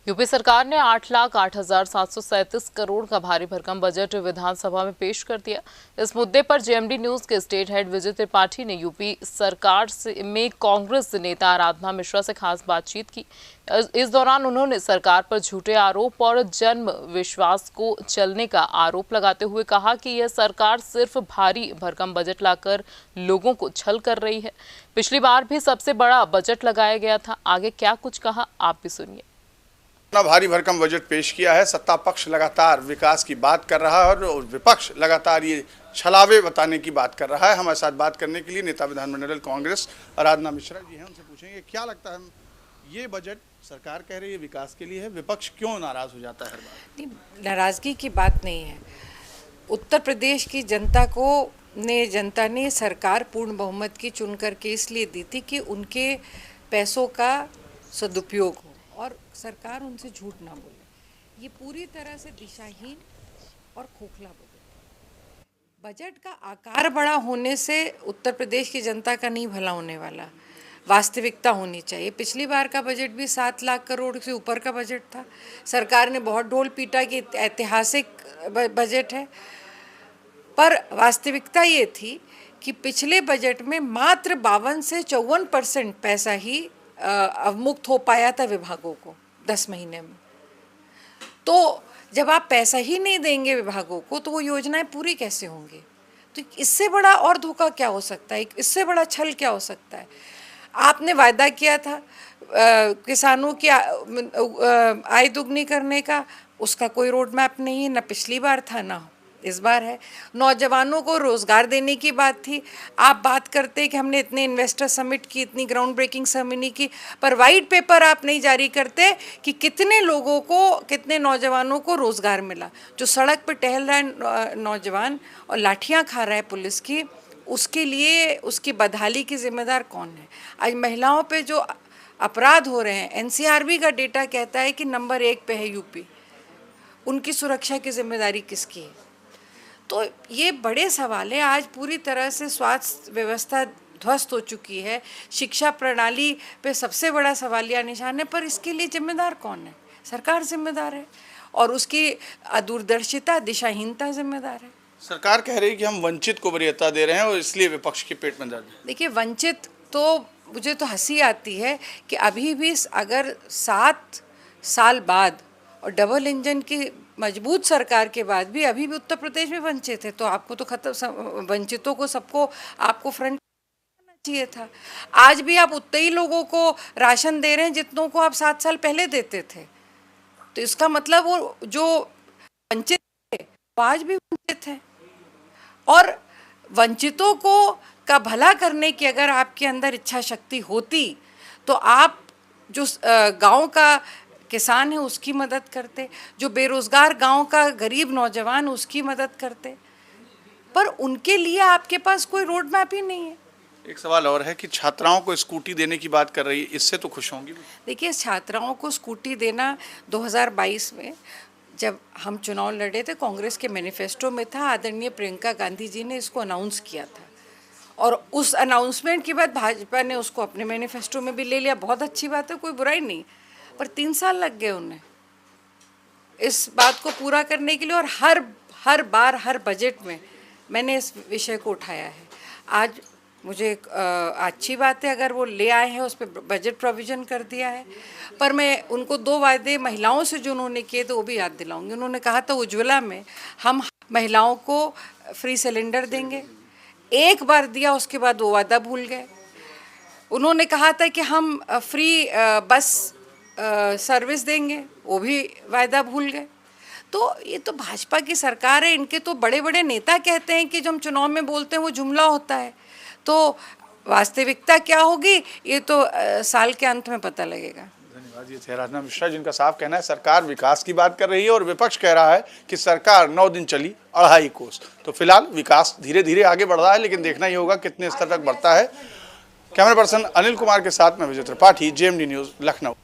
UP सरकार ने 8,08,737 करोड़ का भारी भरकम बजट विधानसभा में पेश कर दिया। इस मुद्दे पर जेएमडी न्यूज के स्टेट हेड विजय त्रिपाठी ने यूपी सरकार में कांग्रेस नेता आराधना मिश्रा से खास बातचीत की। इस दौरान उन्होंने सरकार पर झूठे आरोप और जन विश्वास को चलने का आरोप लगाते हुए कहा कि यह सरकार सिर्फ भारी भरकम बजट लाकर लोगों को छल कर रही है। पिछली बार भी सबसे बड़ा बजट लगाया गया था। आगे क्या कुछ कहा, आप भी सुनिए। इतना भारी भरकम बजट पेश किया है। सत्ता पक्ष लगातार विकास की बात कर रहा है और विपक्ष लगातार ये छलावे बताने की बात कर रहा है। हमारे साथ बात करने के लिए नेता विधानमंडल कांग्रेस आराधना मिश्रा जी हैं। उनसे पूछेंगे क्या लगता है, ये बजट सरकार कह रही है विकास के लिए है, विपक्ष क्यों नाराज हो जाता है हर बार? नहीं, नाराजगी की बात नहीं है। उत्तर प्रदेश की जनता ने सरकार पूर्ण बहुमत की चुन करके इसलिए दी थी कि उनके पैसों का सदुपयोग हो और सरकार उनसे झूठ ना बोले। ये पूरी तरह से दिशाहीन और खोखला बजट का आकार बड़ा होने से उत्तर प्रदेश की जनता का नहीं भला होने वाला। वास्तविकता होनी चाहिए। पिछली बार का बजट भी 7 लाख करोड़ से ऊपर का बजट था। सरकार ने बहुत ढोल पीटा कि ऐतिहासिक बजट है, पर वास्तविकता ये थी कि पिछले बजट में मात्र 52 से 54% पैसा ही अवमुक्त हो पाया था विभागों को 10 महीने में। तो जब आप पैसा ही नहीं देंगे विभागों को तो वो योजनाएं पूरी कैसे होंगी? तो इससे बड़ा और धोखा क्या हो सकता है, इससे बड़ा छल क्या हो सकता है? आपने वायदा किया था किसानों की आय दुगनी करने का, उसका कोई रोड मैप नहीं है, ना पिछली बार था ना इस बार है। नौजवानों को रोजगार देने की बात थी। आप बात करते कि हमने इतने इन्वेस्टर समिट की, इतनी ग्राउंड ब्रेकिंग सेरेमनी की, पर वाइट पेपर आप नहीं जारी करते कि कितने लोगों को, कितने नौजवानों को रोजगार मिला। जो सड़क पर टहल रहा है नौजवान और लाठियां खा रहा है पुलिस की, उसके लिए उसकी बदहाली की जिम्मेदार कौन है? आज महिलाओं पे जो अपराध हो रहे हैं, एनसीआरबी का डेटा कहता है कि नंबर 1 पे है यूपी। उनकी सुरक्षा की जिम्मेदारी किसकी है? तो ये बड़े सवाल है। आज पूरी तरह से स्वास्थ्य व्यवस्था ध्वस्त हो चुकी है। शिक्षा प्रणाली पे सबसे बड़ा सवालिया निशान है, पर इसके लिए जिम्मेदार कौन है? सरकार जिम्मेदार है और उसकी दूरदर्शिता, दिशाहीनता जिम्मेदार है। सरकार कह रही है कि हम वंचित को वरीयता दे रहे हैं और इसलिए विपक्ष के पेट में दर्द है। देखिए, वंचित तो मुझे तो हंसी आती है कि अभी भी अगर 7 साल बाद और डबल इंजन की मजबूत सरकार के बाद भी अभी भी उत्तर प्रदेश में वंचित है, तो आपको तो खत्म, वंचितों को सबको आपको फ्रंट करना चाहिए था। आज भी आप उतने ही लोगों को राशन दे रहे हैं जितनों को आप 7 साल पहले देते थे। तो इसका मतलब वो जो वंचित थे वो आज भी वंचित है। और वंचितों को का भला करने की अगर आपके अंदर इच्छा शक्ति होती तो आप जो गांव का किसान है उसकी मदद करते, जो बेरोजगार गांव का गरीब नौजवान उसकी मदद करते, पर उनके लिए आपके पास कोई रोड मैप ही नहीं है। एक सवाल और है कि छात्राओं को स्कूटी देने की बात कर रही है, इससे तो खुश होंगी? देखिए, छात्राओं को स्कूटी देना 2022 में जब हम चुनाव लड़े थे, कांग्रेस के मैनिफेस्टो में था। आदरणीय प्रियंका गांधी जी ने इसको अनाउंस किया था और उस अनाउंसमेंट के बाद भाजपा ने उसको अपने मैनिफेस्टो में भी ले लिया। बहुत अच्छी बात है, कोई बुराई नहीं, पर 3 साल लग गए उन्हें इस बात को पूरा करने के लिए। और हर बार हर बजट में मैंने इस विषय को उठाया है। आज मुझे अच्छी बात है अगर वो ले आए हैं, उस पर बजट प्रोविज़न कर दिया है, पर मैं उनको 2 वायदे महिलाओं से जो उन्होंने किए थे वो भी याद दिलाऊंगी। उन्होंने कहा था उज्ज्वला में हम महिलाओं को फ्री सिलेंडर देंगे, एक बार दिया उसके बाद वो वादा भूल गए। उन्होंने कहा था कि हम फ्री बस सर्विस देंगे, वो भी वायदा भूल गए। तो ये तो भाजपा की सरकार है। इनके तो बड़े बड़े नेता कहते हैं कि जो हम चुनाव में बोलते हैं वो जुमला होता है, तो वास्तविकता क्या होगी ये तो साल के अंत में पता लगेगा। धन्यवाद। ये थे आराधना मिश्रा, जिनका साफ कहना है सरकार विकास की बात कर रही है और विपक्ष कह रहा है कि सरकार 9 दिन चली 2.5 कोस। तो फिलहाल विकास धीरे धीरे आगे बढ़ रहा है, लेकिन देखना ही होगा कितने स्तर तक बढ़ता है। कैमरा पर्सन अनिल कुमार के साथ मैं विजय त्रिपाठी, जेएमडी न्यूज़, लखनऊ।